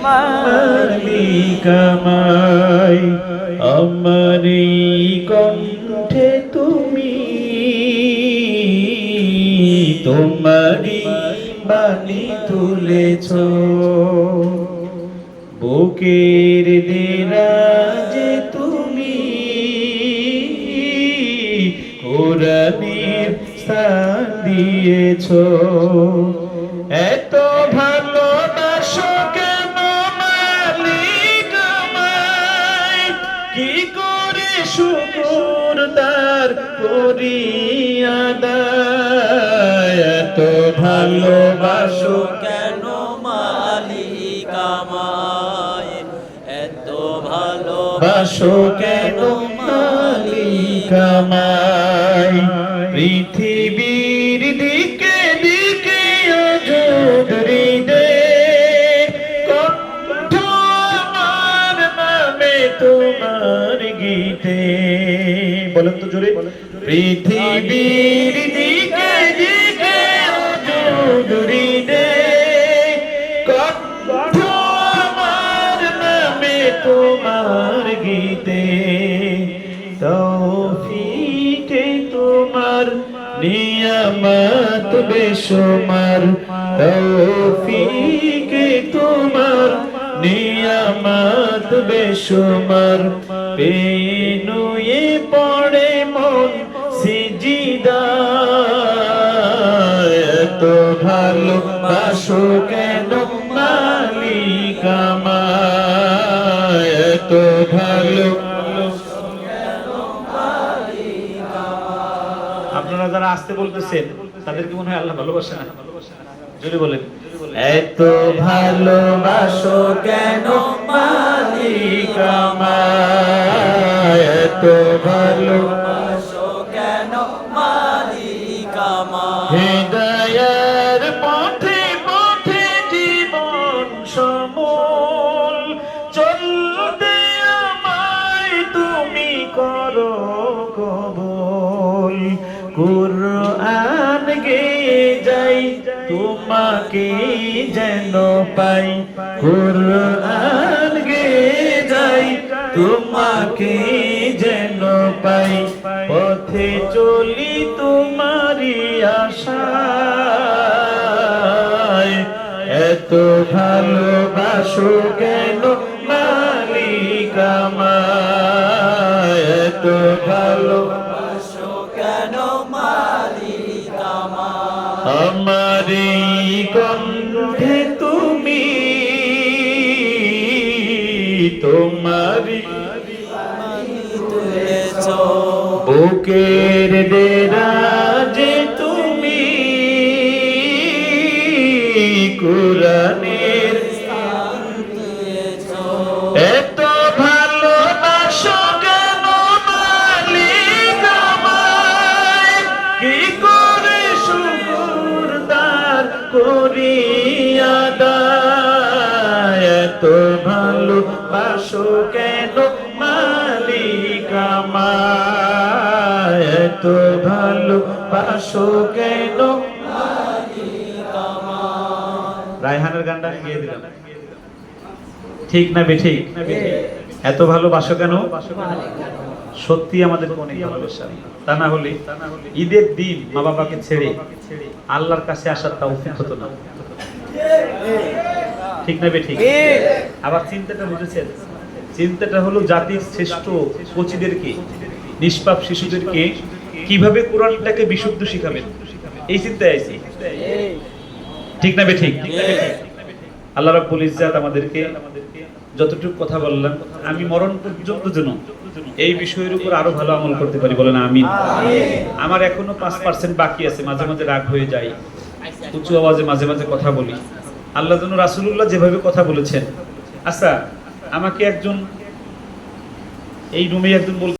মালিক আমায়, আমার এই কণ্ঠে তুমি তোমারি বাণী তুলেছ, বুকের দেরাজে তুমি কোরআনের স্থান দিয়েছ। এত ভালোবাসো কেন মালিক আমায়, কি করে শুকর তার করি আদায়। এত ভালোবাসো কেন মালিক আমায়, এত ভালোবাসো কেন মালিক আমায়। পৃথিবীর দিকে দিকে অযোধরি দে, কণ্ঠ আমার নামে তোমার গীতে। বলেন তো জোরে, পৃথিবীর দিকে দিকে অযোধরি দে, কণ্ঠ আমার নামে তোমার গীতে। তৌফিকে তোমার নিয়ামত বেশুমার, তৌফিকে তোমার নিয়ামত বেশুমার। পেনুয়ে পড়ে মন সিজদায়, এত ভালোবাসো কেন মালিক আমায়, এত ভালো। আপনারা যারা আসতে বলতেছেন তাদেরকে মনে হয় আল্লাহ ভালোবাসে না? যদি বলেন, এত ভালোবাসো কেন মালিক আমায়, এত ভালোবাসো কেন মালিক আমায়। হৃদয়ের পথে পথে জীবন সমূল চলতে আমায় তুমি করো কবুল। কুরআন গেয়ে যাই তোমাকে যেন পাই, কুরআন গেয়ে যাই তোমাকে যেন পাই। পথে চলি তোমারি আশায়, এত ভালোবাসো কেন মালিক আমায়, এত ভালোবাসো কেন মালিক আমায়। আমার এই কণ্ঠে তুমি তোমারি তুলেছ, বুকের দেরাজে তুমি কোরআনের স্থান দিয়েছ। এত ভালোবাসো কেন মালিক আমায়, কি করে শুকর তার করি আদায়। এত ভালোবাসো কেন মালিক আমায়, এত ভালোবাসো কেন। রায়হানের গানটা আমি গিয়ে দিলাম, ঠিক না বেঠিক? এত ভালোবাসো কেন? সত্যি আমাদের অনেক ভালোবাসা। তা না হলে ঈদের দিন মা বাবাকে ছেড়ে আল্লাহর কাছে আসার তৌফিক হতো না, ঠিক না বেঠিক? আবার চিন্তাটা বুঝেছেন? চিন্তাটা হলো জাতির শ্রেষ্ঠ কোচিদেরকে, নিষ্পাপ শিশুদেরকে কিভাবে কোরআনটাকে বিশুদ্ধ শিখাবেন, এই চিন্তায় আইছি, ঠিক না বেঠিক? আল্লাহ রাব্বুল ইজ্জাত আমাদেরকে যতটুকু কথা বললাম, আমি মরণ পর্যন্ত যেন এই বিষয়ের উপর আরো ভালো আমল করতে পারি, বলেন আমিন। আমার এখনো 5% বাকি আছে, মাঝে মাঝে রাগ হয়ে যায়, উঁচু আওয়াজে মাঝে মাঝে কথা বলি। আল্লাহ যেন রাসূলুল্লাহ যেভাবে কথা বলেছেন। আচ্ছা, আমাকে একজন এই রুমে একজন বল